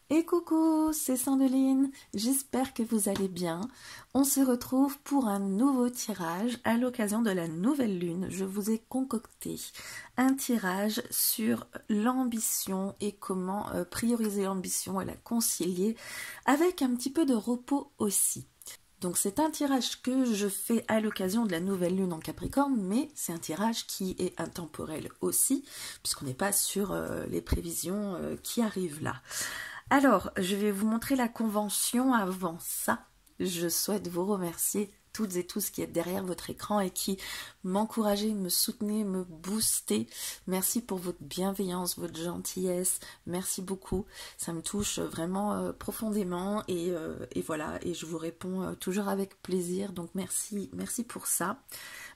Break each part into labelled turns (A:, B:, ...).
A: Et coucou, c'est Sandeline, j'espère que vous allez bien. On se retrouve pour un nouveau tirage à l'occasion de la nouvelle lune. Je vous ai concocté un tirage sur l'ambition et comment prioriser l'ambition et la concilier avec un petit peu de repos aussi. Donc c'est un tirage que je fais à l'occasion de la nouvelle lune en Capricorne, mais c'est un tirage qui est intemporel aussi, puisqu'on n'est pas sur les prévisions qui arrivent là. Alors, je vais vous montrer la convention avant ça. Je souhaite vous remercier toutes et tous qui êtes derrière votre écran et qui m'encouragez, me soutenez, me boostez. Merci pour votre bienveillance, votre gentillesse. Merci beaucoup. Ça me touche vraiment profondément et voilà. Et je vous réponds toujours avec plaisir. Donc merci pour ça.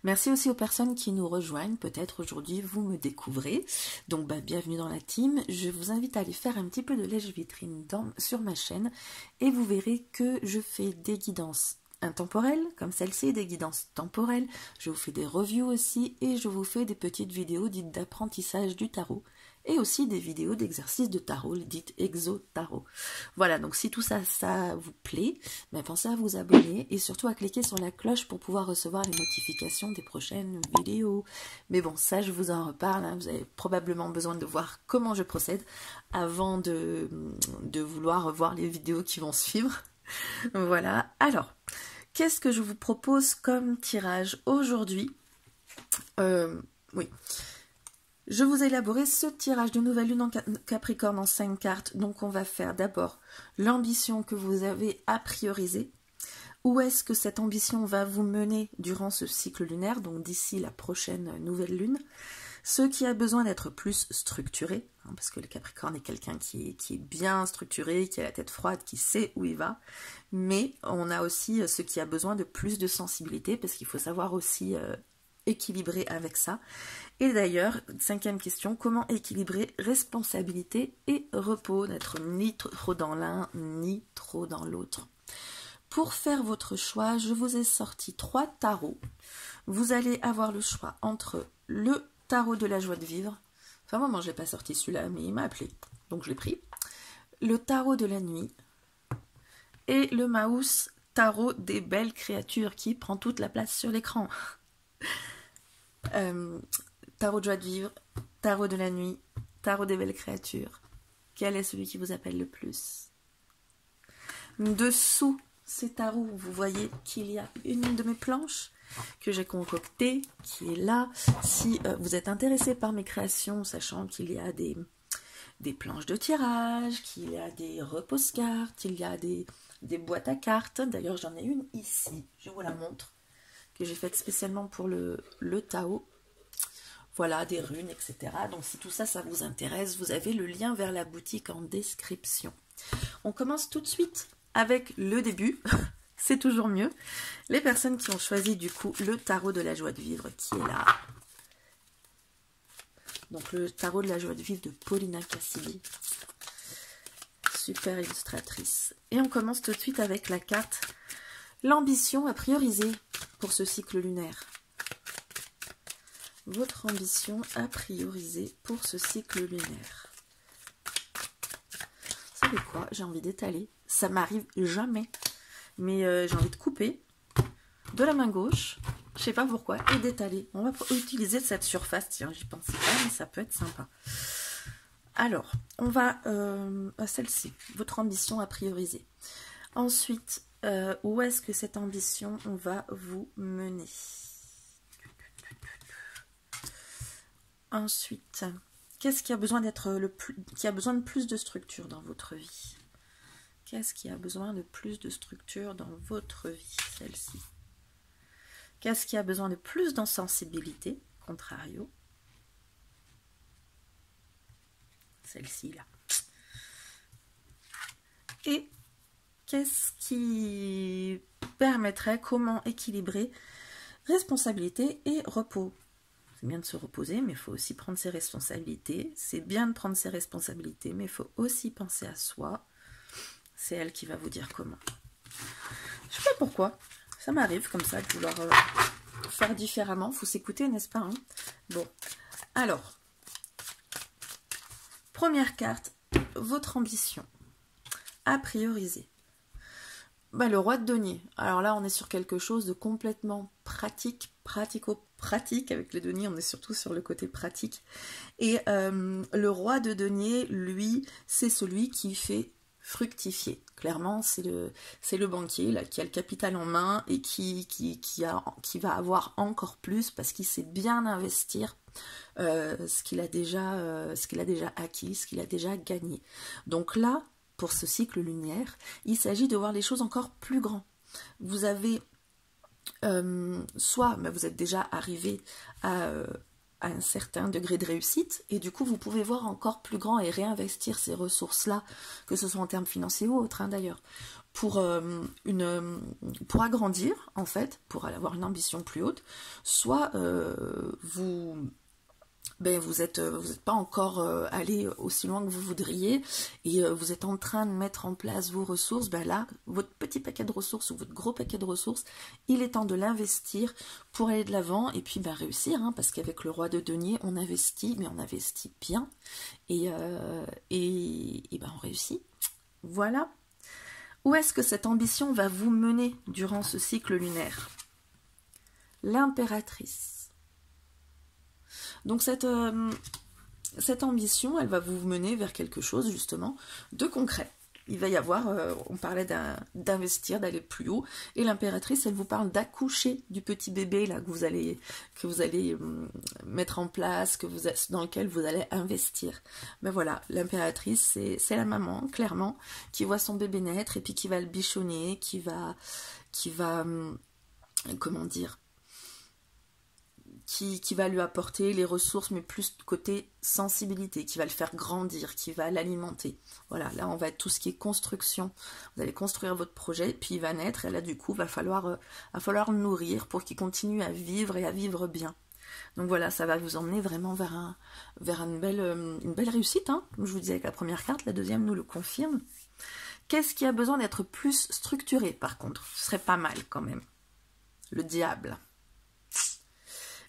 A: Merci aussi aux personnes qui nous rejoignent. Peut-être aujourd'hui vous me découvrez. Donc bienvenue dans la team. Je vous invite à aller faire un petit peu de lèche-vitrine sur ma chaîne et vous verrez que je fais des guidances intemporelles, comme celle-ci, des guidances temporelles. Je vous fais des reviews aussi et je vous fais des petites vidéos dites d'apprentissage du tarot et aussi des vidéos d'exercices de tarot, dites exo-tarot. Voilà, donc si tout ça, ça vous plaît, pensez à vous abonner et surtout à cliquer sur la cloche pour pouvoir recevoir les notifications des prochaines vidéos. Mais bon, ça je vous en reparle, hein. Vous avez probablement besoin de voir comment je procède avant de vouloir voir les vidéos qui vont suivre. Voilà, alors, qu'est-ce que je vous propose comme tirage aujourd'hui? Oui, je vous ai élaboré ce tirage de nouvelle lune en Capricorne en 5 cartes. Donc on va faire d'abord l'ambition que vous avez à prioriser. Où est-ce que cette ambition va vous mener durant ce cycle lunaire, donc d'ici la prochaine nouvelle lune? Ce qui a besoin d'être plus structuré, hein, parce que le Capricorne est quelqu'un qui est bien structuré, qui a la tête froide, qui sait où il va, mais on a aussi ce qui a besoin de plus de sensibilité, parce qu'il faut savoir aussi équilibrer avec ça. Et d'ailleurs, 5e question, comment équilibrer responsabilité et repos, n'être ni trop dans l'un, ni trop dans l'autre. Pour faire votre choix, je vous ai sorti 3 tarots. Vous allez avoir le choix entre le tarot de la joie de vivre. Enfin, moi, je n'ai pas sorti celui-là, mais il m'a appelé, donc je l'ai pris. Le tarot de la nuit et le Maus tarot des belles créatures qui prend toute la place sur l'écran. Tarot de joie de vivre, tarot de la nuit, tarot des belles créatures. Quel est celui qui vous appelle le plus? Dessous ces tarots, vous voyez qu'il y a une de mes planches que j'ai concoctée, qui est là. Si vous êtes intéressé par mes créations, sachant qu'il y a des planches de tirage, qu'il y a des repose-cartes, qu'il y a des boîtes à cartes. D'ailleurs, j'en ai une ici, je vous la montre, que j'ai faite spécialement pour le Tao. Voilà, des runes, etc. Donc si tout ça, ça vous intéresse, vous avez le lien vers la boutique en description. On commence tout de suite avec le début. C'est toujours mieux. Les personnes qui ont choisi du coup le tarot de la joie de vivre qui est là. Donc le tarot de la joie de vivre de Paulina Cassidy. Super illustratrice. Et on commence tout de suite avec la carte l'ambition à prioriser pour ce cycle lunaire. Votre ambition à prioriser pour ce cycle lunaire. Vous savez quoi? J'ai envie d'étaler. Ça m'arrive jamais. Mais j'ai envie de couper de la main gauche, je sais pas pourquoi, et d'étaler. On va utiliser cette surface, tiens, j'y pensais pas, mais ça peut être sympa. Alors, on va à celle-ci, votre ambition à prioriser. Ensuite, où est-ce que cette ambition va vous mener? Ensuite, qu'est-ce qui a besoin qui a besoin de plus de structure dans votre vie? Qu'est-ce qui a besoin de plus de structure dans votre vie, celle-ci? Qu'est-ce qui a besoin de plus d'insensibilité, contrario? Celle-ci, là. Et qu'est-ce qui permettrait, comment équilibrer responsabilité et repos? C'est bien de se reposer, mais il faut aussi prendre ses responsabilités. C'est bien de prendre ses responsabilités, mais il faut aussi penser à soi. C'est elle qui va vous dire comment. Je sais pas pourquoi. Ça m'arrive comme ça de vouloir faire différemment. Faut s'écouter, n'est-ce pas, hein? Bon. Alors. Première carte. Votre ambition. à prioriser. Bah, le roi de denier. Alors là, on est sur quelque chose de complètement pratique, pratico-pratique. Avec les deniers, on est surtout sur le côté pratique. Et le roi de denier, lui, c'est celui qui fait fructifier. Clairement, c'est le banquier là, qui a le capital en main et qui va avoir encore plus parce qu'il sait bien investir ce qu'il a déjà acquis, ce qu'il a déjà gagné. Donc là, pour ce cycle lunaire, il s'agit de voir les choses encore plus grands. Vous avez soit vous êtes déjà arrivé à un certain degré de réussite, et du coup vous pouvez voir encore plus grand et réinvestir ces ressources-là, que ce soit en termes financiers ou autres d'ailleurs, pour agrandir en fait, pour avoir une ambition plus haute, soit vous n'êtes pas encore allé aussi loin que vous voudriez et vous êtes en train de mettre en place vos ressources. Là, votre petit paquet de ressources ou votre gros paquet de ressources, il est temps de l'investir pour aller de l'avant et puis réussir, parce qu'avec le roi de denier, on investit, mais on investit bien et on réussit. Voilà. Où est-ce que cette ambition va vous mener durant ce cycle lunaire? L'impératrice. Donc cette ambition, elle va vous mener vers quelque chose justement de concret. Il va y avoir, on parlait d'investir, d'aller plus haut, et l'impératrice, elle vous parle d'accoucher du petit bébé là que vous allez mettre en place, dans lequel vous allez investir. Voilà, l'impératrice, c'est la maman, clairement, qui voit son bébé naître et puis qui va le bichonner, qui va comment dire, qui va lui apporter les ressources, mais plus côté sensibilité, qui va le faire grandir, qui va l'alimenter. Voilà, là on va être tout ce qui est construction. Vous allez construire votre projet, puis il va naître, et là du coup va falloir le nourrir pour qu'il continue à vivre et à vivre bien. Donc voilà, ça va vous emmener vraiment vers une belle réussite, comme je vous disais avec la première carte, la deuxième nous le confirme. Qu'est-ce qui a besoin d'être plus structuré par contre? Ce serait pas mal quand même. Le diable.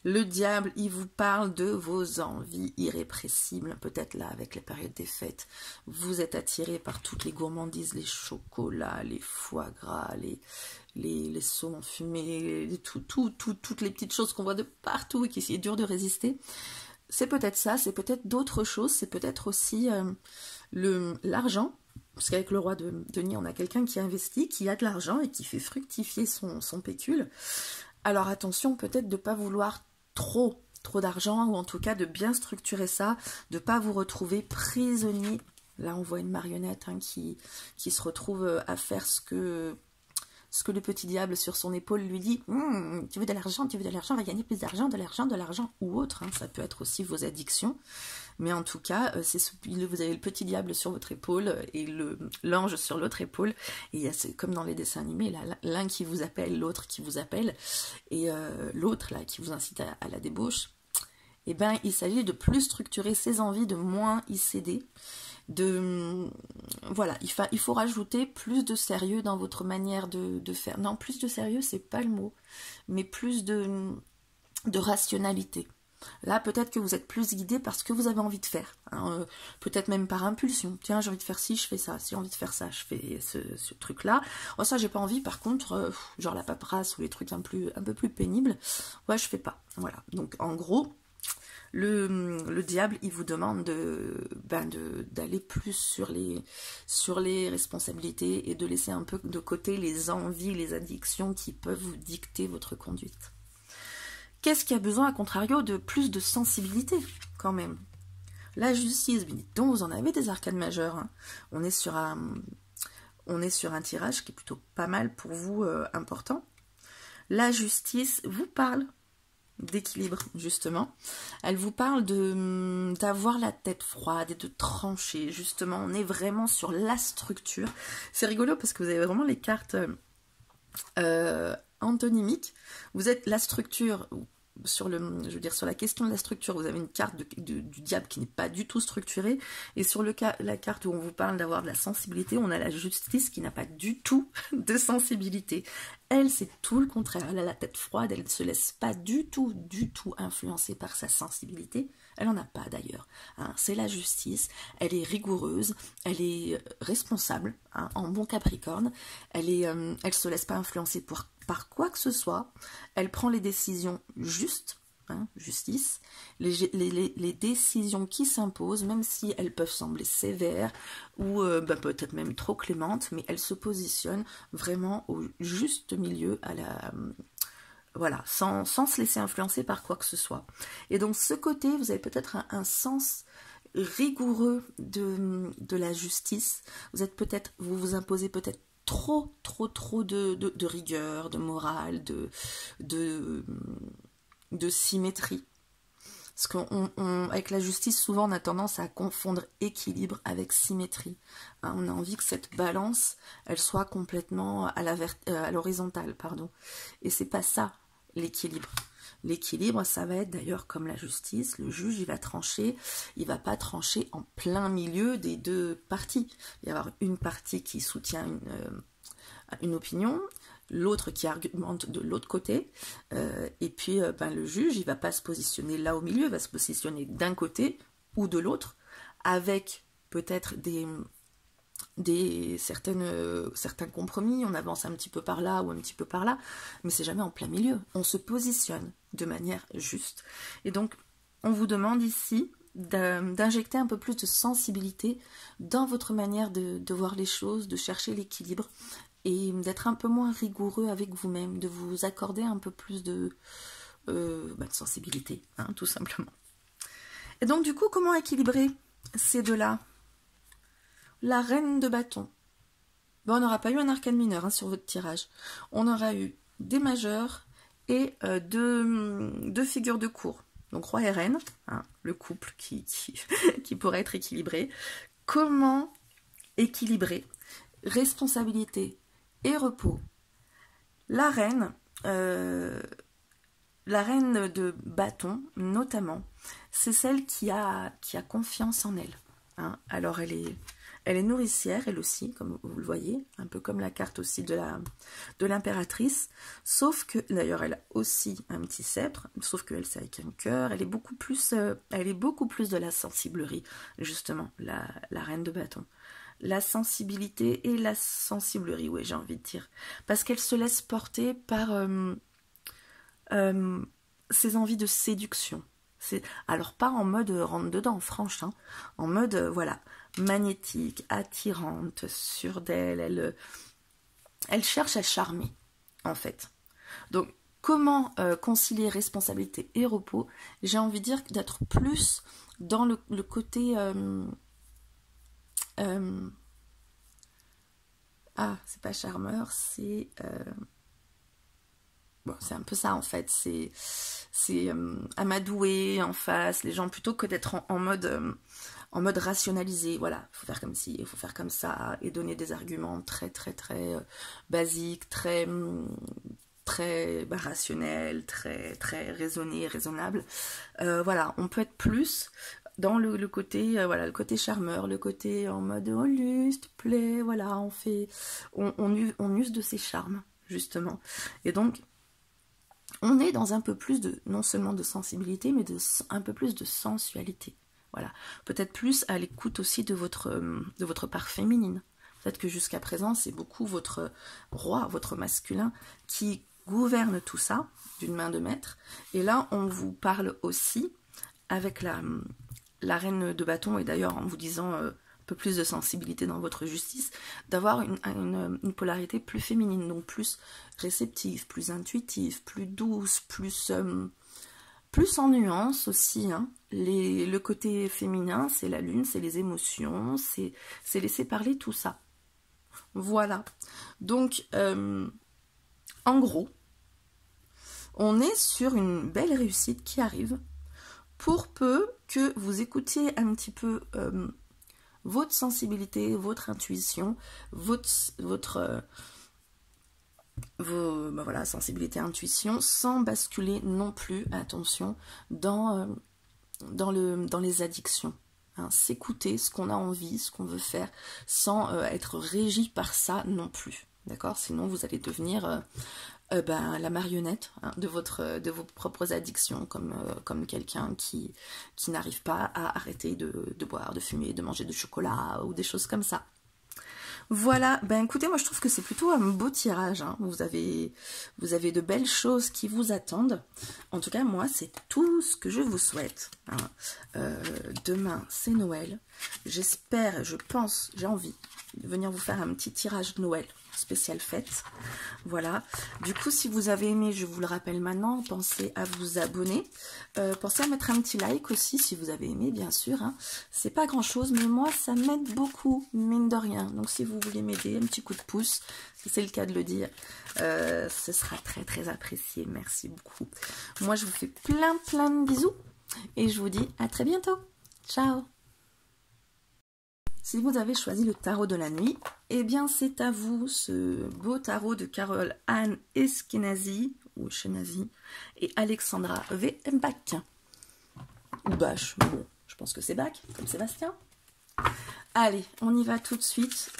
A: Le diable, il vous parle de vos envies irrépressibles. Peut-être là, avec les périodes des fêtes, vous êtes attiré par toutes les gourmandises, les chocolats, les foie gras, les saumons fumés, toutes les petites choses qu'on voit de partout et qui est dur de résister. C'est peut-être ça, c'est peut-être d'autres choses, c'est peut-être aussi l'argent. Parce qu'avec le roi de denier, on a quelqu'un qui investit, qui a de l'argent et qui fait fructifier son pécule. Alors attention, peut-être de ne pas vouloir trop d'argent, ou en tout cas de bien structurer ça, de ne pas vous retrouver prisonnier. Là on voit une marionnette qui se retrouve à faire ce que le petit diable sur son épaule lui dit. Tu veux de l'argent, on va gagner plus d'argent, de l'argent ou autre, ça peut être aussi vos addictions, mais en tout cas vous avez le petit diable sur votre épaule et l'ange sur l'autre épaule, et c'est comme dans les dessins animés, là, l'un qui vous appelle, l'autre qui vous appelle, et l'autre là qui vous incite à la débauche. Il s'agit de plus structurer ses envies, de moins y céder. Voilà, il faut rajouter plus de sérieux dans votre manière de faire. Non, plus de sérieux, c'est pas le mot, mais plus de rationalité. Là, peut-être que vous êtes plus guidé par ce que vous avez envie de faire. Peut-être même par impulsion. Tiens, j'ai envie de faire ci, je fais ça. Si j'ai envie de faire ça, je fais ce truc-là. Oh, ça, j'ai pas envie. Par contre, genre la paperasse ou les trucs un peu plus pénibles, ouais, je fais pas. Voilà. Donc, en gros, le diable, il vous demande d'aller plus sur les responsabilités et de laisser un peu de côté les envies, les addictions qui peuvent vous dicter votre conduite. Qu'est-ce qui a besoin, à contrario, de plus de sensibilité, quand même? La justice, donc vous en avez des arcanes majeures. On est sur un tirage qui est plutôt pas mal pour vous, important. La justice vous parle d'équilibre, justement. Elle vous parle d'avoir la tête froide et de trancher, justement. On est vraiment sur la structure. C'est rigolo parce que vous avez vraiment les cartes antonymiques. Vous êtes la structure, sur je veux dire, sur la question de la structure, vous avez une carte du diable qui n'est pas du tout structurée, et sur la carte où on vous parle d'avoir de la sensibilité, on a la justice qui n'a pas du tout de sensibilité. Elle, c'est tout le contraire. Elle a la tête froide, elle ne se laisse pas du tout influencer par sa sensibilité. Elle n'en a pas d'ailleurs. Hein. C'est la justice, elle est rigoureuse, elle est responsable, hein, en bon Capricorne. Elle se laisse pas influencer par quoi que ce soit. Elle prend les décisions justes, hein, justice, les décisions qui s'imposent, même si elles peuvent sembler sévères ou peut-être même trop clémentes, mais elle se positionne vraiment au juste milieu, voilà, sans se laisser influencer par quoi que ce soit. Et donc ce côté, vous avez peut-être un sens rigoureux de la justice. Vous vous imposez peut-être trop de rigueur, de morale, de symétrie. Parce qu'avec la justice, souvent on a tendance à confondre équilibre avec symétrie. Hein, on a envie que cette balance, elle soit complètement à l'horizontale, pardon. Et c'est pas ça l'équilibre. L'équilibre, ça va être d'ailleurs comme la justice, le juge, il va trancher, il va pas trancher en plein milieu des deux parties. Il va y avoir une partie qui soutient une opinion, l'autre qui argumente de l'autre côté, et puis le juge, il va pas se positionner là au milieu, il va se positionner d'un côté ou de l'autre, avec peut-être certains compromis, on avance un petit peu par là ou un petit peu par là, mais c'est jamais en plein milieu. On se positionne de manière juste. Et donc, on vous demande ici d'injecter un peu plus de sensibilité dans votre manière de voir les choses, de chercher l'équilibre et d'être un peu moins rigoureux avec vous-même, de vous accorder un peu plus de sensibilité, hein, tout simplement. Et donc, du coup, comment équilibrer ces deux-là? La reine de bâton. On n'aura pas eu un arcane mineur, hein, sur votre tirage. On aura eu des majeurs et deux figures de cour. Donc roi et reine, hein, le couple qui pourrait être équilibré. Comment équilibrer responsabilité et repos? La reine de bâton, notamment, c'est celle qui a confiance en elle. Hein. Alors elle est nourricière, elle aussi, comme vous le voyez, un peu comme la carte aussi de l'impératrice, sauf que, d'ailleurs, elle a aussi un petit sceptre, sauf qu'elle, c'est avec un cœur, elle est beaucoup plus de la sensiblerie, justement, la reine de bâton. La sensibilité et la sensiblerie, oui, j'ai envie de dire, parce qu'elle se laisse porter par ses envies de séduction. Alors pas en mode rentre dedans, franche, hein, en mode, voilà, magnétique, attirante, sûre d'elle, elle cherche à charmer, en fait. Donc, comment concilier responsabilité et repos? J'ai envie de dire d'être plus dans le côté... c'est pas charmeur, c'est... Bon, c'est un peu ça en fait, c'est amadouer en face les gens plutôt que d'être en mode rationalisé. Voilà, il faut faire comme ci, il faut faire comme ça, et donner des arguments très basiques, très rationnels, très raisonnés, raisonnables. Voilà, on peut être plus dans le côté le côté charmeur, le côté en mode oh lui, s'il te plaît, voilà, on use de ses charmes justement, et donc on est dans un peu plus non seulement de sensibilité, mais un peu plus de sensualité. Voilà. Peut-être plus à l'écoute aussi de votre part féminine. Peut-être que jusqu'à présent, c'est beaucoup votre roi, votre masculin, qui gouverne tout ça d'une main de maître. Et là, on vous parle aussi avec la reine de bâton, et d'ailleurs en vous disant un peu plus de sensibilité dans votre justice, d'avoir une polarité plus féminine, donc plus réceptive, plus intuitive, plus douce, plus en nuance aussi. Hein. Le côté féminin, c'est la lune, c'est les émotions, c'est laisser parler tout ça. Voilà. Donc, en gros, on est sur une belle réussite qui arrive, pour peu que vous écoutiez un petit peu votre sensibilité, votre intuition, votre ben voilà, sensibilité, intuition, sans basculer non plus, attention, dans les addictions. Hein, s'écouter ce qu'on a envie, ce qu'on veut faire, sans être régi par ça non plus. D'accord? Sinon, vous allez devenir la marionnette, hein, de vos propres addictions, comme quelqu'un qui n'arrive pas à arrêter de boire, de fumer, de manger du chocolat ou des choses comme ça. Voilà, ben écoutez, moi je trouve que c'est plutôt un beau tirage, hein. Vous avez de belles choses qui vous attendent. En tout cas, moi, c'est tout ce que je vous souhaite, hein. Demain, c'est Noël. J'espère, je pense, j'ai envie de venir vous faire un petit tirage de Noël spécial fête. Voilà. Du coup, si vous avez aimé, je vous le rappelle maintenant, pensez à vous abonner. Pensez à mettre un petit like aussi si vous avez aimé, bien sûr, hein. C'est pas grand chose, mais moi, ça m'aide beaucoup, mine de rien. Donc, si vous voulez m'aider, un petit coup de pouce, si c'est le cas de le dire, ce sera très, très apprécié. Merci beaucoup. Moi, je vous fais plein de bisous et je vous dis à très bientôt. Ciao! Si vous avez choisi le tarot de la nuit, eh bien c'est à vous ce beau tarot de Carole Anne Eskenazi, ou Eskenazi, et Alexandra V. Bach. Ou Bach, bon, je pense que c'est Bach, comme Sébastien. Allez, on y va tout de suite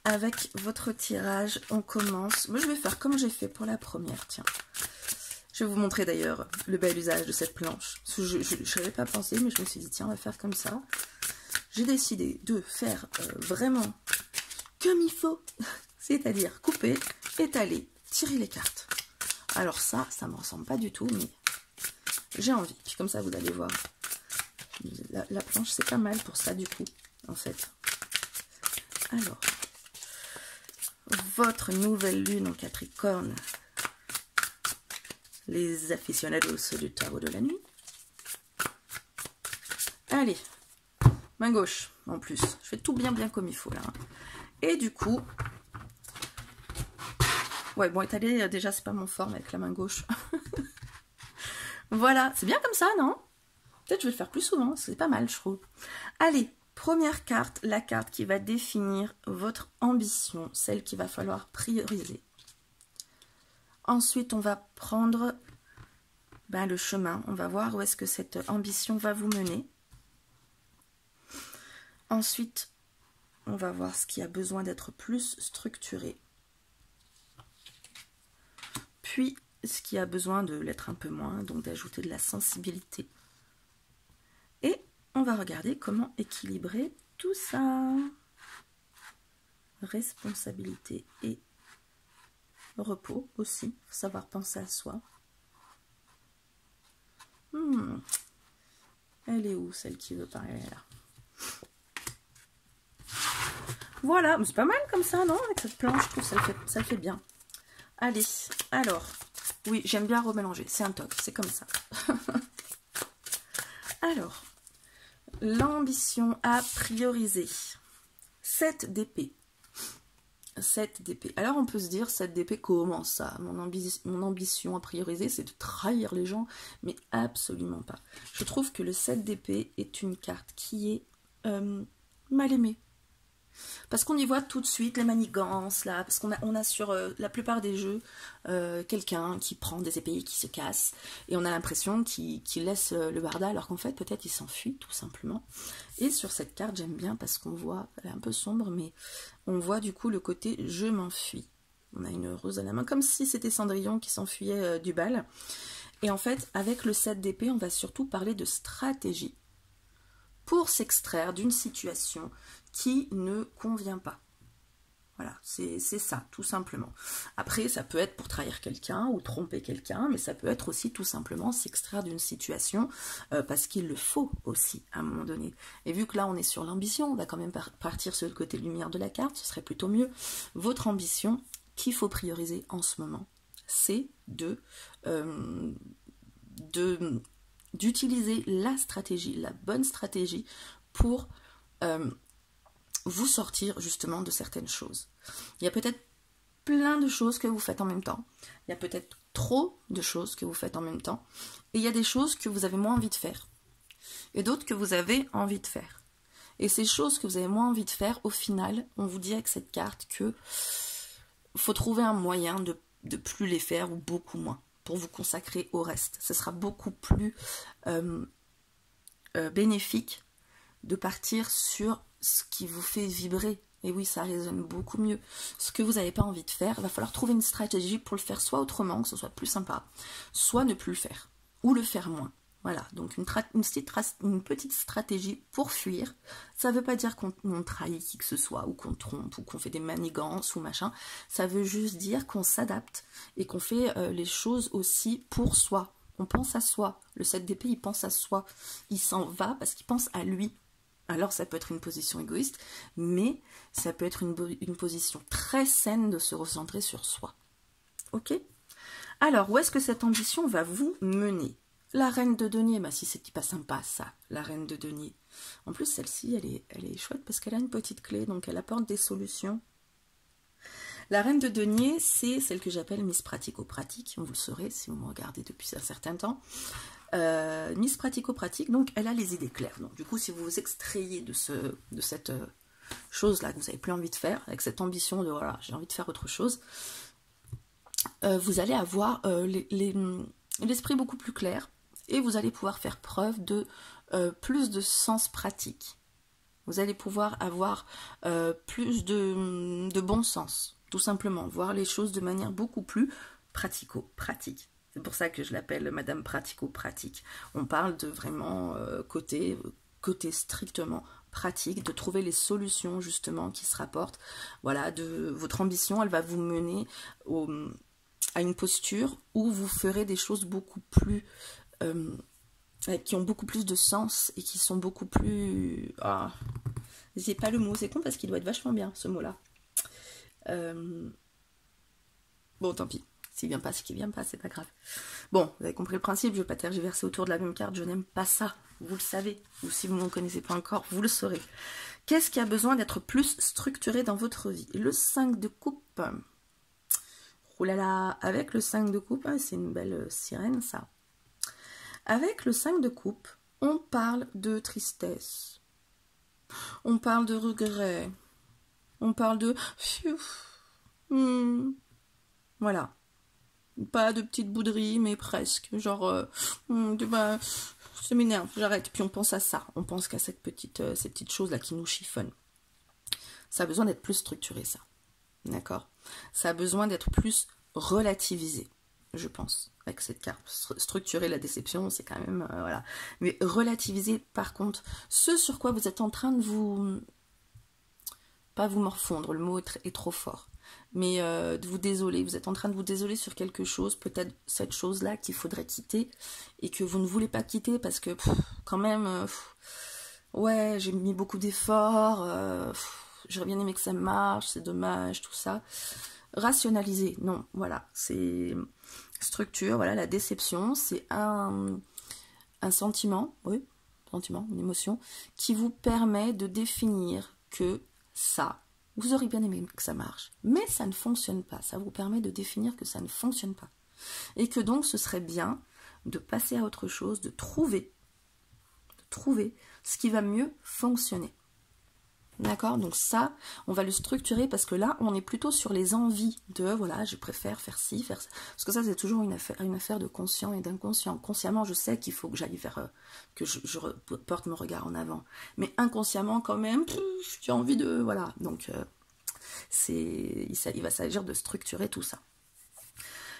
A: avec votre tirage. On commence. Moi, je vais faire comme j'ai fait pour la première, tiens. Je vais vous montrer d'ailleurs le bel usage de cette planche. Je n'avais pas pensé, mais je me suis dit, tiens, on va faire comme ça. J'ai décidé de faire vraiment comme il faut, c'est-à-dire couper, étaler, tirer les cartes. Alors ça ne me ressemble pas du tout, mais j'ai envie. Puis comme ça, vous allez voir. La planche, c'est pas mal pour ça, du coup, en fait. Alors, votre nouvelle lune en Capricorne, les aficionados du tarot de la nuit. Allez. Main gauche, en plus. Je fais tout bien comme il faut, là. Et du coup... Ouais, bon, étaler, déjà, c'est pas mon fort, mais avec la main gauche. Voilà, c'est bien comme ça, non? Peut-être je vais le faire plus souvent, c'est pas mal, je trouve. Allez, première carte, la carte qui va définir votre ambition, celle qu'il va falloir prioriser. Ensuite, on va prendre le chemin. On va voir où est-ce que cette ambition va vous mener. Ensuite, on va voir ce qui a besoin d'être plus structuré. Puis, ce qui a besoin de l'être un peu moins, donc d'ajouter de la sensibilité. Et on va regarder comment équilibrer tout ça. Responsabilité et repos aussi, faut savoir penser à soi. Elle est où, celle qui veut parler là? Voilà, c'est pas mal comme ça, non? Avec cette planche, je trouve ça le fait bien. Allez, alors, oui, j'aime bien remélanger, c'est un toc, c'est comme ça. Alors, l'ambition à prioriser. 7 d'épée. 7 d'épée. Alors on peut se dire, 7 d'épée, comment ça? Mon ambition à prioriser, c'est de trahir les gens, mais absolument pas. Je trouve que le 7 d'épée est une carte qui est mal aimée. Parce qu'on y voit tout de suite les manigances, là, parce qu'on a sur la plupart des jeux quelqu'un qui prend des épées et qui se casse, et on a l'impression qu'il laisse le barda, alors qu'en fait, peut-être il s'enfuit, tout simplement. Et sur cette carte, j'aime bien, parce qu'on voit, elle est un peu sombre, mais on voit du coup le côté « je m'enfuis ». On a une rose à la main, comme si c'était Cendrillon qui s'enfuyait du bal. Et en fait, avec le 7 d'épée, on va surtout parler de stratégie pour s'extraire d'une situation qui ne convient pas. Voilà, c'est ça, tout simplement. Après, ça peut être pour trahir quelqu'un ou tromper quelqu'un, mais ça peut être aussi tout simplement s'extraire d'une situation parce qu'il le faut aussi, à un moment donné. Et vu que là, on est sur l'ambition, on va quand même partir sur le côté lumière de la carte, ce serait plutôt mieux. Votre ambition, qu'il faut prioriser en ce moment, c'est d'utiliser la stratégie, la bonne stratégie pour vous sortir justement de certaines choses. Il y a peut-être plein de choses que vous faites en même temps. Il y a peut-être trop de choses que vous faites en même temps. Et il y a des choses que vous avez moins envie de faire. Et d'autres que vous avez envie de faire. Et ces choses que vous avez moins envie de faire, au final, on vous dit avec cette carte que faut trouver un moyen de de plus les faire ou beaucoup moins, pour vous consacrer au reste. Ce sera beaucoup plus bénéfique de partir sur ce qui vous fait vibrer. Et oui, ça résonne beaucoup mieux. Ce que vous n'avez pas envie de faire, il va falloir trouver une stratégie pour le faire soit autrement, que ce soit plus sympa, soit ne plus le faire, ou le faire moins. Voilà, donc une petite stratégie pour fuir. Ça ne veut pas dire qu'on trahit qui que ce soit, ou qu'on trompe, ou qu'on fait des manigances, ou machin. Ça veut juste dire qu'on s'adapte, et qu'on fait les choses aussi pour soi. On pense à soi. Le 7 d'épée, il pense à soi. Il s'en va parce qu'il pense à lui. Alors ça peut être une position égoïste, mais ça peut être une position très saine de se recentrer sur soi. Ok? Alors, où est-ce que cette ambition va vous mener? La reine de denier, bah si c'est pas sympa ça, la reine de denier. En plus, celle-ci, elle est chouette parce qu'elle a une petite clé, donc elle apporte des solutions. La reine de denier, c'est celle que j'appelle Miss Pratico-Pratique, vous le saurez si vous me regardez depuis un certain temps. Miss Pratico-Pratique, donc elle a les idées claires. Donc du coup, si vous vous extrayez de cette chose-là que vous n'avez plus envie de faire, avec cette ambition de voilà, j'ai envie de faire autre chose, vous allez avoir l'esprit beaucoup plus clair et vous allez pouvoir faire preuve de plus de sens pratique. Vous allez pouvoir avoir plus de bon sens, tout simplement, voir les choses de manière beaucoup plus pratico-pratique. C'est pour ça que je l'appelle Madame Pratico-Pratique. On parle de vraiment côté strictement pratique, de trouver les solutions justement qui se rapportent. Voilà, de votre ambition, elle va vous mener à une posture où vous ferez des choses beaucoup plus... qui ont beaucoup plus de sens et qui sont beaucoup plus... Ah, c'est pas le mot, c'est con parce qu'il doit être vachement bien, ce mot-là. Bon, tant pis. S'il vient pas, c'est qu'il vient pas, c'est pas grave. Bon, vous avez compris le principe, je vais pas tergiverser autour de la même carte, je n'aime pas ça, vous le savez. Ou si vous ne me connaissez pas encore, vous le saurez. Qu'est-ce qui a besoin d'être plus structuré dans votre vie? Le 5 de coupe. Oh là là, avec le 5 de coupe, c'est une belle sirène, ça. Avec le 5 de coupe, on parle de tristesse. On parle de regret. On parle de... Voilà. Pas de petites bouderies, mais presque. Genre, ça m'énerve, j'arrête. Puis on pense à ça. On pense qu'à ces petites choses-là qui nous chiffonnent. Ça a besoin d'être plus structuré, ça. D'accord? Ça a besoin d'être plus relativisé, je pense, avec cette carte. Structurer la déception, c'est quand même... voilà. Mais relativiser, par contre, ce sur quoi vous êtes en train de vous... Pas vous morfondre, le mot est trop fort. Mais de vous désoler, vous êtes en train de vous désoler sur quelque chose, peut-être cette chose-là qu'il faudrait quitter et que vous ne voulez pas quitter parce que quand même, ouais, j'ai mis beaucoup d'efforts, j'aurais bien aimé que ça marche, c'est dommage, tout ça. Rationaliser, non, voilà, c'est structure, voilà, la déception, c'est un sentiment, oui, sentiment, une émotion, qui vous permet de définir que ça, vous aurez bien aimé que ça marche, mais ça ne fonctionne pas. Ça vous permet de définir que ça ne fonctionne pas. Et que donc ce serait bien de passer à autre chose, de trouver ce qui va mieux fonctionner. D'accord? Donc ça, on va le structurer parce que là, on est plutôt sur les envies de, voilà, je préfère faire ci, faire ça. Parce que ça, c'est toujours une affaire de conscient et d'inconscient. Consciemment, je sais qu'il faut que j'aille vers, que je porte mon regard en avant. Mais inconsciemment, quand même, j'ai envie de, voilà. Donc, il va s'agir de structurer tout ça.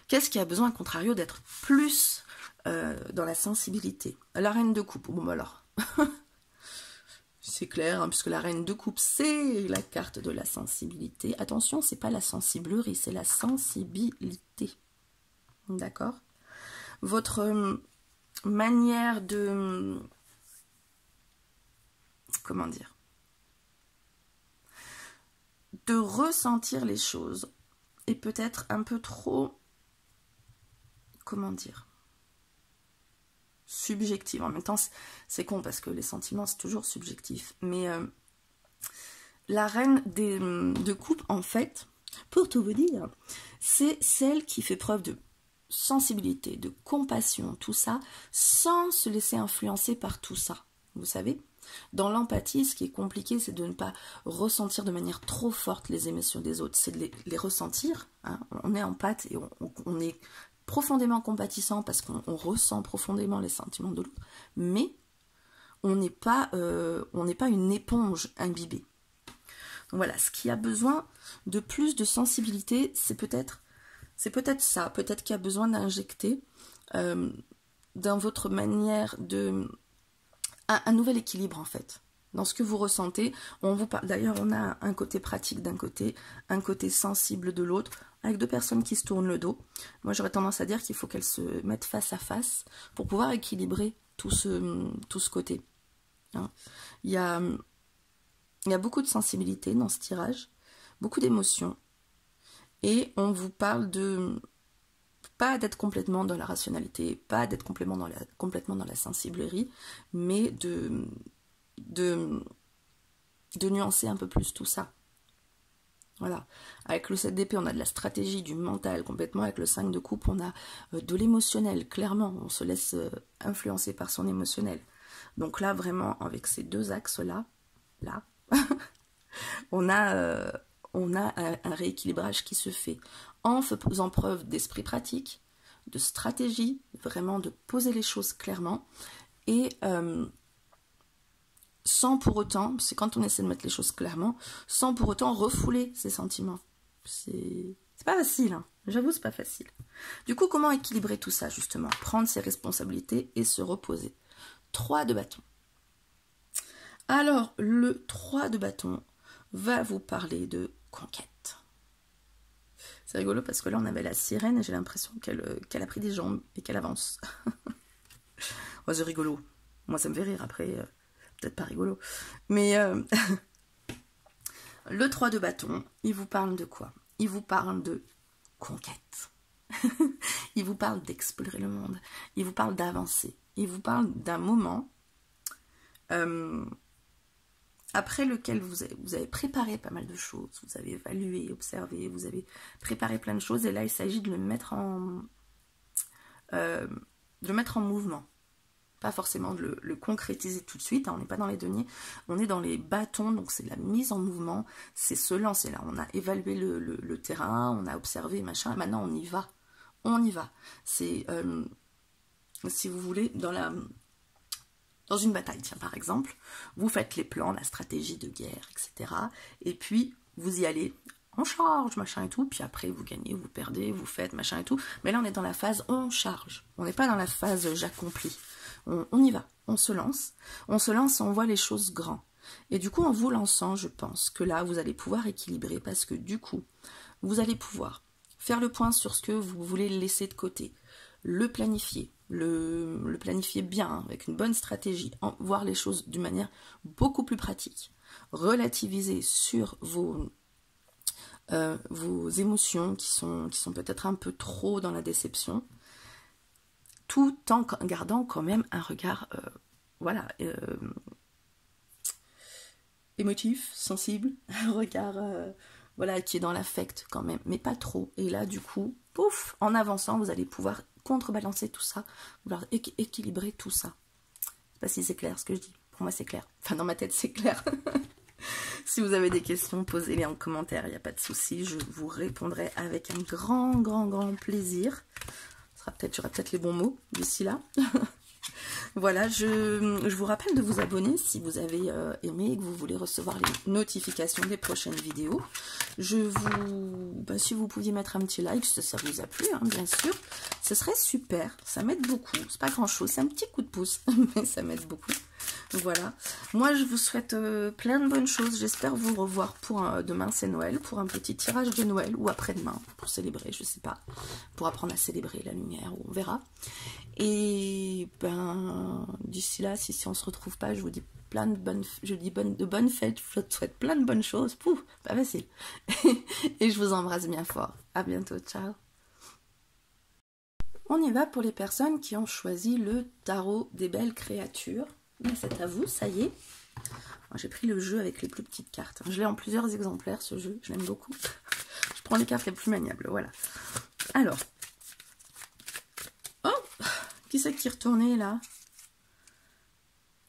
A: Qu'est-ce qui a besoin, à contrario, d'être plus dans la sensibilité? La reine de coupe. Bon, bah alors... C'est clair, hein, puisque la reine de coupe, c'est la carte de la sensibilité. Attention, c'est pas la sensiblerie, c'est la sensibilité. D'accord? Votre manière de... Comment dire? De ressentir les choses est peut-être un peu trop... Comment dire? Subjective. En même temps, c'est con parce que les sentiments, c'est toujours subjectif. Mais la reine de coupe, en fait, pour tout vous dire, c'est celle qui fait preuve de sensibilité, de compassion, tout ça, sans se laisser influencer par tout ça. Vous savez? Dans l'empathie, ce qui est compliqué, c'est de ne pas ressentir de manière trop forte les émotions des autres, c'est de les ressentir, hein. On est empathe et on est profondément compatissant parce qu'on ressent profondément les sentiments de l'autre, mais on n'est pas une éponge imbibée. Donc voilà, ce qui a besoin de plus de sensibilité, c'est peut-être ça, peut-être qu'il y a besoin d'injecter dans votre manière de... un nouvel équilibre en fait, dans ce que vous ressentez. D'ailleurs, on a un côté pratique d'un côté, un côté sensible de l'autre, avec deux personnes qui se tournent le dos. Moi, j'aurais tendance à dire qu'il faut qu'elles se mettent face à face pour pouvoir équilibrer tout ce côté. Hein. Il y a beaucoup de sensibilité dans ce tirage, beaucoup d'émotions, et on vous parle de... pas d'être complètement dans la rationalité, pas d'être complètement dans la sensiblerie, mais de nuancer un peu plus tout ça. Voilà. Avec le 7 d'épée, on a de la stratégie, du mental complètement. Avec le 5 de coupe, on a de l'émotionnel, clairement. On se laisse influencer par son émotionnel. Donc là, vraiment, avec ces deux axes-là, on a un rééquilibrage qui se fait en faisant preuve d'esprit pratique, de stratégie, vraiment de poser les choses clairement, et sans pour autant, c'est quand on essaie de mettre les choses clairement, sans pour autant refouler ses sentiments. C'est pas facile, hein. J'avoue, c'est pas facile. Du coup, comment équilibrer tout ça, justement? Prendre ses responsabilités et se reposer. 3 de bâton. Alors, le 3 de bâton va vous parler de conquête. C'est rigolo parce que là, on avait la sirène et j'ai l'impression qu'elle a pris des jambes et qu'elle avance. Oh, c'est rigolo. Moi, ça me fait rire. Après, peut-être pas rigolo. Mais le 3 de bâton, il vous parle de quoi? Il vous parle de conquête. Il vous parle d'explorer le monde. Il vous parle d'avancer. Il vous parle d'un moment après lequel vous avez préparé pas mal de choses. Vous avez évalué, observé, vous avez préparé plein de choses. Et là, il s'agit de le mettre en mouvement. Pas forcément de le concrétiser tout de suite, hein, on n'est pas dans les deniers, on est dans les bâtons, donc c'est la mise en mouvement, c'est se lancer là. On a évalué le terrain, on a observé, machin, et maintenant on y va. On y va. C'est, si vous voulez, dans une bataille, tiens, par exemple, vous faites les plans, la stratégie de guerre, etc. Et puis, vous y allez, on charge, machin et tout, puis après, vous gagnez, vous perdez, vous faites, machin et tout. Mais là, on est dans la phase on charge. On n'est pas dans la phase j'accomplis. On y va, on se lance et on voit les choses grand. Et du coup, en vous lançant, je pense que là, vous allez pouvoir équilibrer parce que du coup, vous allez pouvoir faire le point sur ce que vous voulez laisser de côté, le planifier, le planifier bien, hein, avec une bonne stratégie, voir les choses d'une manière beaucoup plus pratique, relativiser sur vos émotions qui sont peut-être un peu trop dans la déception, tout en gardant quand même un regard émotif, sensible, un regard qui est dans l'affect quand même, mais pas trop. Et là, du coup, pouf, en avançant, vous allez pouvoir contrebalancer tout ça, vouloir équilibrer tout ça. Je sais pas si c'est clair ce que je dis. Pour moi, c'est clair. Enfin, dans ma tête, c'est clair. Si vous avez des questions, posez-les en commentaire, il n'y a pas de souci. Je vous répondrai avec un grand, grand, grand plaisir. J'aurai peut-être les bons mots d'ici là. Voilà, je vous rappelle de vous abonner si vous avez aimé et que vous voulez recevoir les notifications des prochaines vidéos. Si vous pouviez mettre un petit like, si ça vous a plu, hein, bien sûr, ce serait super, ça m'aide beaucoup. C'est pas grand chose, c'est un petit coup de pouce, mais ça m'aide beaucoup. Voilà, moi je vous souhaite plein de bonnes choses. J'espère vous revoir pour demain, c'est Noël, pour un petit tirage de Noël, ou après-demain, pour célébrer, je sais pas, pour apprendre à célébrer la lumière, on verra. Et d'ici là, si on se retrouve pas, je vous dis de bonnes fêtes, je vous souhaite plein de bonnes choses. Pouf, pas facile. Et je vous embrasse bien fort. À bientôt, ciao. On y va pour les personnes qui ont choisi le tarot des belles créatures. C'est à vous, ça y est. J'ai pris le jeu avec les plus petites cartes. Je l'ai en plusieurs exemplaires, ce jeu, je l'aime beaucoup. Je prends les cartes les plus maniables, voilà. Alors, qui c'est qui est retourné là?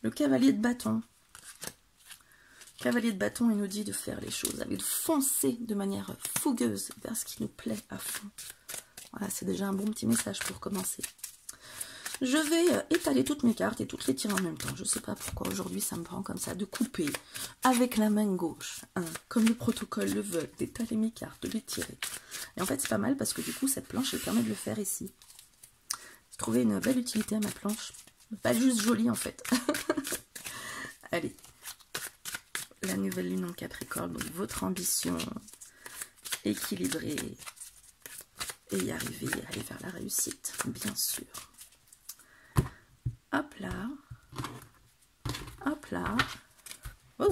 A: Le cavalier de bâton. Cavalier de bâton, il nous dit de faire les choses, de foncer de manière fougueuse vers ce qui nous plaît à fond. Voilà, c'est déjà un bon petit message pour commencer. Je vais étaler toutes mes cartes et toutes les tirer en même temps. Je ne sais pas pourquoi aujourd'hui ça me prend comme ça, de couper avec la main gauche, hein, comme le protocole le veut, d'étaler mes cartes, de les tirer. Et en fait c'est pas mal parce que du coup cette planche elle permet de le faire ici. J'ai trouvé une belle utilité à ma planche. Pas juste jolie en fait. Allez. La nouvelle lune en Capricorne, donc votre ambition, équilibrer et y arriver, aller vers la réussite, bien sûr. Hop là. Hop là. Oh,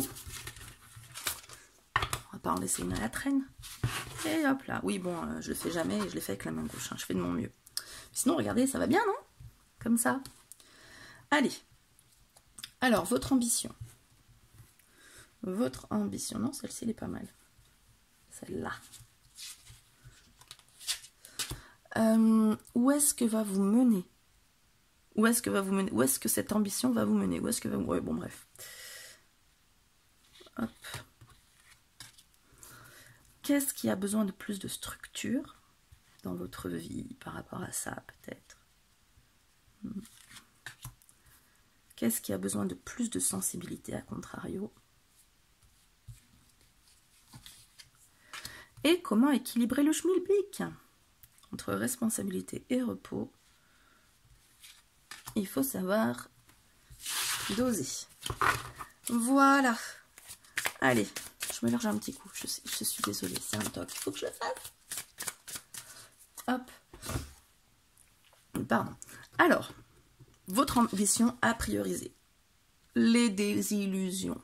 A: on va pas en laisser une à la traîne. Et hop là. Oui, bon, je le fais jamais, je l'ai fait avec la main gauche, hein, je fais de mon mieux. Sinon, regardez, ça va bien, non? Comme ça. Allez. Alors, votre ambition. Votre ambition. Non, celle-ci, elle est pas mal. Celle-là. Où est-ce que va vous mener? Où est-ce que va vous mener? Où est-ce que cette ambition va vous mener? Où est-ce que va... Ouais, bon, bref. Hop. Qu'est-ce qui a besoin de plus de structure dans votre vie par rapport à ça, peut-être? Qu'est-ce qui a besoin de plus de sensibilité, à contrario? Et comment équilibrer le schmilblick entre responsabilité et repos? Il faut savoir doser. Voilà. Allez, je me large un petit coup. Je suis désolée, c'est un toc. Il faut que je le fasse. Hop. Pardon. Alors, votre ambition à prioriser. Les désillusions.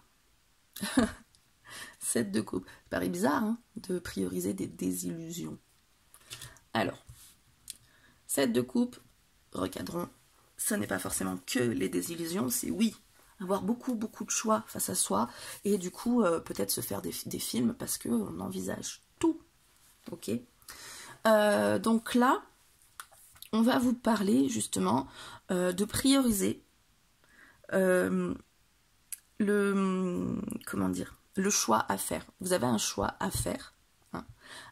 A: 7 de coupe. Ça paraît bizarre hein, de prioriser des désillusions. Alors, 7 de coupe, recadrons. Ce n'est pas forcément que les désillusions, c'est oui, avoir beaucoup de choix face à soi et du coup peut-être se faire des films parce qu'on envisage tout. Ok. Donc là, on va vous parler justement de prioriser le choix à faire. Vous avez un choix à faire. Hein.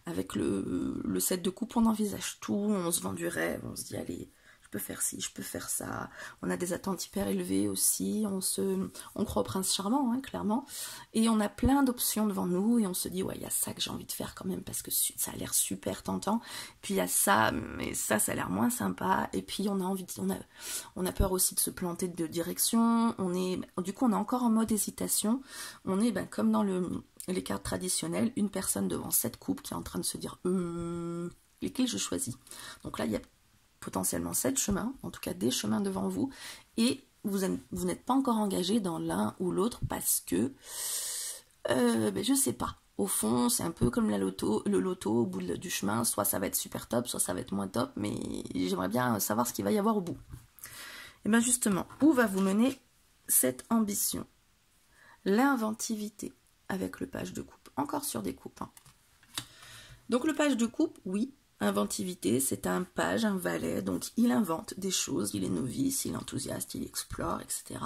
A: Avec le 7 de coupe, on envisage tout, on se vend du rêve, on se dit allez, je peux faire ci, je peux faire ça. On a des attentes hyper élevées aussi, on croit au prince charmant, hein, clairement. Et on a plein d'options devant nous et on se dit, ouais, il y a ça que j'ai envie de faire quand même parce que ça a l'air super tentant. Puis il y a ça, mais ça a l'air moins sympa. Et puis on a peur aussi de se planter de direction. Du coup, on est encore en mode hésitation. On est comme dans les cartes traditionnelles, une personne devant 7 coupes qui est en train de se dire, lesquels je choisis. Donc là, il y a potentiellement 7 chemins, en tout cas des chemins devant vous, et vous n'êtes pas encore engagé dans l'un ou l'autre parce que, je sais pas, au fond c'est un peu comme le loto au bout du chemin, soit ça va être super top, soit ça va être moins top, mais j'aimerais bien savoir ce qu'il va y avoir au bout. Et bien justement, où va vous mener cette ambition? L'inventivité avec le page de coupe, encore sur des coupes. Hein. Donc le page de coupe, oui, inventivité, c'est un page, un valet, donc il invente des choses, il est novice, il est enthousiaste, il explore, etc.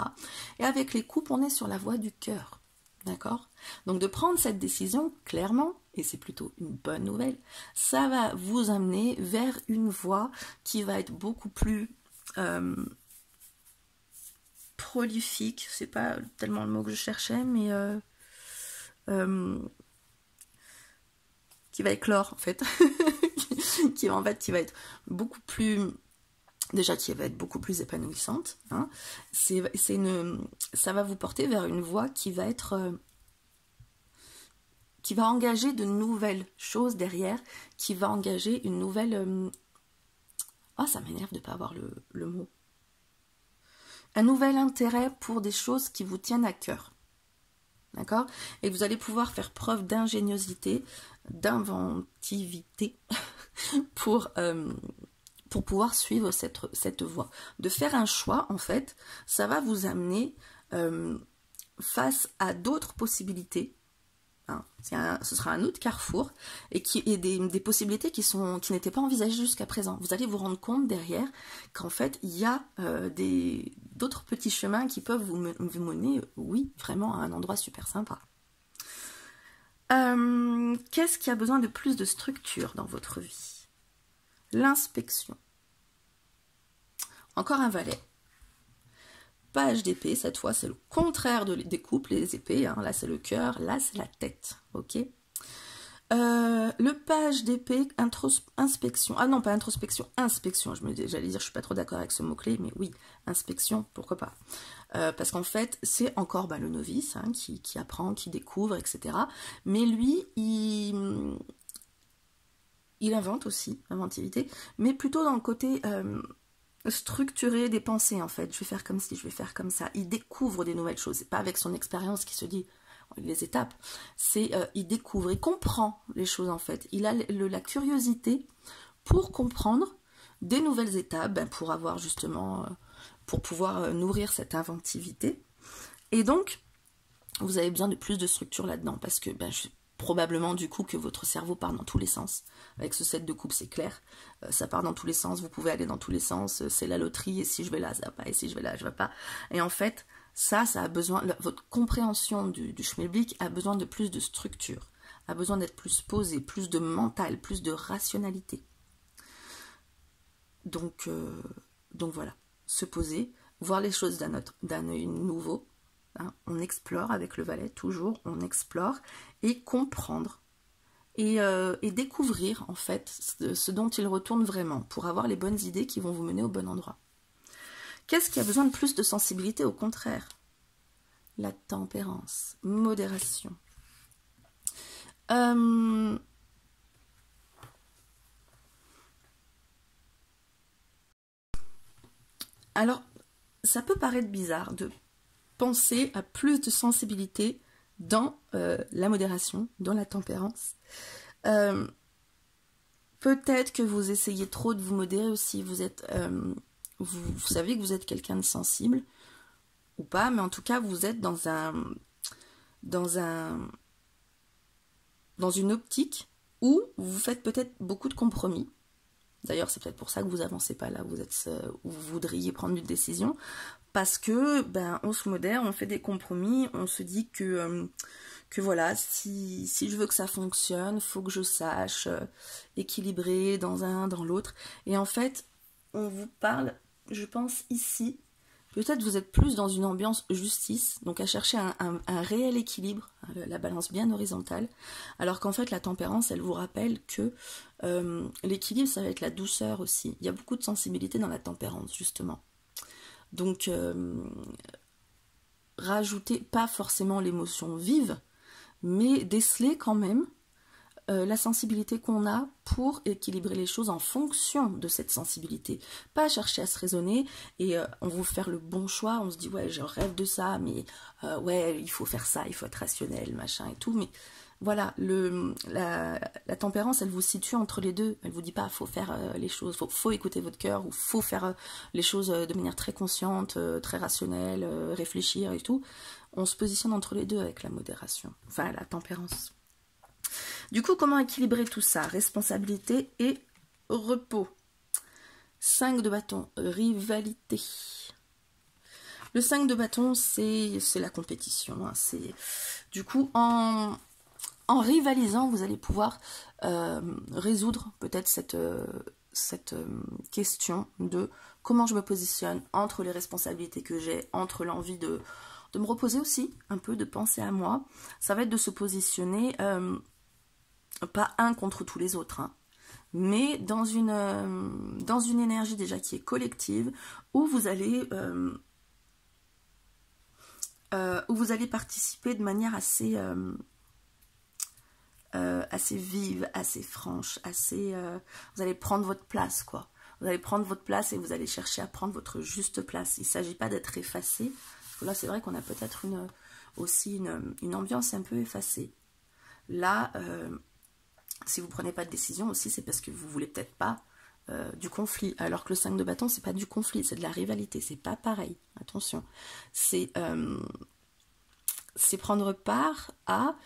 A: Et avec les coupes, on est sur la voie du cœur, d'accord? Donc de prendre cette décision, clairement, et c'est plutôt une bonne nouvelle, ça va vous amener vers une voie qui va être beaucoup plus prolifique, c'est pas tellement le mot que je cherchais, mais qui va éclore en fait, qui va être beaucoup plus, déjà qui va être beaucoup plus épanouissante, hein. Ça va vous porter vers une voie qui va être, qui va engager de nouvelles choses derrière, qui va engager une nouvelle, oh ça m'énerve de ne pas avoir le mot, un nouvel intérêt pour des choses qui vous tiennent à cœur. D'accord? Et vous allez pouvoir faire preuve d'ingéniosité, d'inventivité pour pouvoir suivre cette voie. De faire un choix, en fait, ça va vous amener face à d'autres possibilités. Hein. Ce sera un autre carrefour et des possibilités qui n'étaient pas envisagées jusqu'à présent. Vous allez vous rendre compte derrière qu'en fait, il y a d'autres petits chemins qui peuvent vous mener, oui, vraiment à un endroit super sympa. Qu'est-ce qui a besoin de plus de structure dans votre vie? L'inspection. Encore un valet. Page d'épée, cette fois c'est le contraire des coupes, les épées, hein. Là c'est le cœur, là c'est la tête, ok. Le page d'épée, inspection, ah non pas introspection, inspection, j'allais dire je suis pas trop d'accord avec ce mot-clé, mais oui, inspection, pourquoi pas. Parce qu'en fait c'est encore le novice, hein, qui apprend, qui découvre, etc. Mais lui, il invente aussi, inventivité, mais plutôt dans le côté structurer des pensées en fait. Je vais faire comme ci, je vais faire comme ça. Il découvre des nouvelles choses. C'est pas avec son expérience qu'il se dit les étapes. C'est il découvre, il comprend les choses en fait. Il a la curiosité pour comprendre des nouvelles étapes, pour avoir justement, pour pouvoir nourrir cette inventivité. Et donc, vous avez besoin de plus de structure là-dedans parce que probablement du coup que votre cerveau part dans tous les sens. Avec ce set de coupe, c'est clair. Ça part dans tous les sens, vous pouvez aller dans tous les sens. C'est la loterie, et si je vais là, ça va pas, et si je vais là, je vais pas. Et en fait, ça a besoin, votre compréhension du schmilblick a besoin de plus de structure, a besoin d'être plus posé, plus de mental, plus de rationalité. Donc voilà, se poser, voir les choses d'un œil nouveau. Hein, on explore avec le valet, toujours, on explore et comprendre et découvrir en fait ce dont il retourne vraiment pour avoir les bonnes idées qui vont vous mener au bon endroit. Qu'est-ce qui a besoin de plus de sensibilité? Au contraire, la tempérance, modération. Alors, ça peut paraître bizarre de penser à plus de sensibilité dans la modération, dans la tempérance. Peut-être que vous essayez trop de vous modérer aussi. Vous êtes, vous savez que vous êtes quelqu'un de sensible ou pas, mais en tout cas vous êtes dans une optique où vous faites peut-être beaucoup de compromis. D'ailleurs, c'est peut-être pour ça que vous avancez pas là, où vous voudriez prendre une décision, parce que on se modère, on fait des compromis, on se dit que voilà, si je veux que ça fonctionne, faut que je sache équilibrer dans un, dans l'autre. Et en fait, on vous parle, je pense ici, peut-être vous êtes plus dans une ambiance justice, donc à chercher un réel équilibre, la balance bien horizontale, alors qu'en fait la tempérance, elle vous rappelle que l'équilibre, ça va être la douceur aussi. Il y a beaucoup de sensibilité dans la tempérance, justement. Donc, rajouter, pas forcément l'émotion vive, mais déceler quand même la sensibilité qu'on a pour équilibrer les choses en fonction de cette sensibilité. Pas chercher à se raisonner et on va faire le bon choix, on se dit ouais je rêve de ça, mais ouais il faut faire ça, il faut être rationnel, machin et tout, mais voilà, la tempérance elle vous situe entre les deux, elle vous dit pas faut faire les choses, faut écouter votre cœur, ou faut faire les choses de manière très consciente, très rationnelle, réfléchir et tout. On se positionne entre les deux avec la modération, enfin la tempérance. Du coup, comment équilibrer tout ça? Responsabilité et repos. 5 de bâton, rivalité. Le 5 de bâton, c'est la compétition. Hein. Du coup, en rivalisant, vous allez pouvoir résoudre peut-être cette question de comment je me positionne entre les responsabilités que j'ai, entre l'envie de me reposer aussi, un peu de penser à moi. Ça va être de se positionner... pas un contre tous les autres, hein, mais dans une énergie déjà qui est collective, où vous allez participer de manière assez vive, assez franche, vous allez prendre votre place, quoi. Vous allez prendre votre place et vous allez chercher à prendre votre juste place. Il ne s'agit pas d'être effacé, parce que là c'est vrai qu'on a peut-être aussi une ambiance un peu effacée. Là, si vous ne prenez pas de décision aussi, c'est parce que vous ne voulez peut-être pas du conflit. Alors que le 5 de bâton, c'est pas du conflit, c'est de la rivalité. C'est pas pareil, attention. C'est prendre part à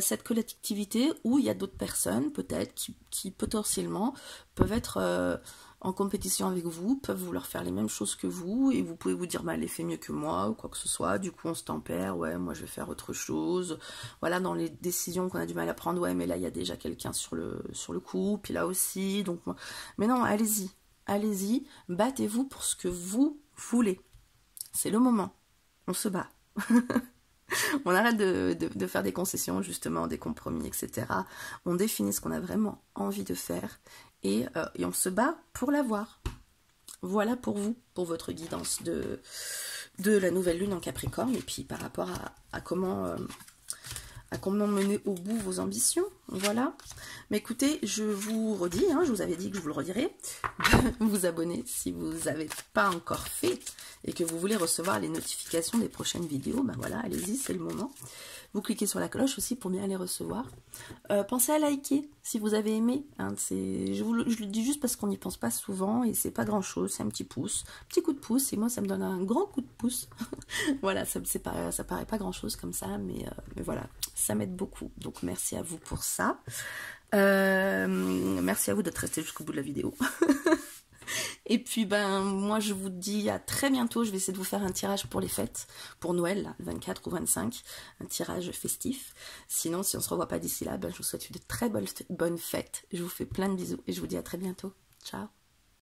A: cette collectivité où il y a d'autres personnes, peut-être, qui potentiellement peuvent être en compétition avec vous, peuvent vouloir faire les mêmes choses que vous, et vous pouvez vous dire, bah, elle les fait mieux que moi, ou quoi que ce soit, du coup on se tempère, ouais, moi je vais faire autre chose, voilà, dans les décisions qu'on a du mal à prendre, ouais, mais là il y a déjà quelqu'un sur le coup, puis là aussi, donc, mais non, allez-y, allez-y, battez-vous pour ce que vous voulez, c'est le moment, on se bat. On arrête de faire des concessions, justement, des compromis, etc. On définit ce qu'on a vraiment envie de faire et on se bat pour l'avoir. Voilà pour vous, pour votre guidance de la nouvelle lune en Capricorne et puis par rapport à comment mener au bout vos ambitions. Voilà. Mais écoutez, je vous redis, hein, je vous avais dit que je vous le redirai, de vous abonner si vous n'avez pas encore fait et que vous voulez recevoir les notifications des prochaines vidéos. Ben voilà, allez-y, c'est le moment. Vous cliquez sur la cloche aussi pour bien les recevoir. Pensez à liker si vous avez aimé. Hein, je le dis juste parce qu'on n'y pense pas souvent et c'est pas grand-chose, c'est un petit pouce, petit coup de pouce et moi ça me donne un grand coup de pouce. Voilà, ça paraît pas grand-chose comme ça, mais voilà, ça m'aide beaucoup. Donc merci à vous pour ça. Merci à vous d'être resté jusqu'au bout de la vidéo. Et puis ben moi je vous dis à très bientôt. Je vais essayer de vous faire un tirage pour les fêtes, pour Noël, là, le 24 ou 25, un tirage festif. Sinon, si on se revoit pas d'ici là, ben, je vous souhaite une très bonne fête. Je vous fais plein de bisous et je vous dis à très bientôt. Ciao.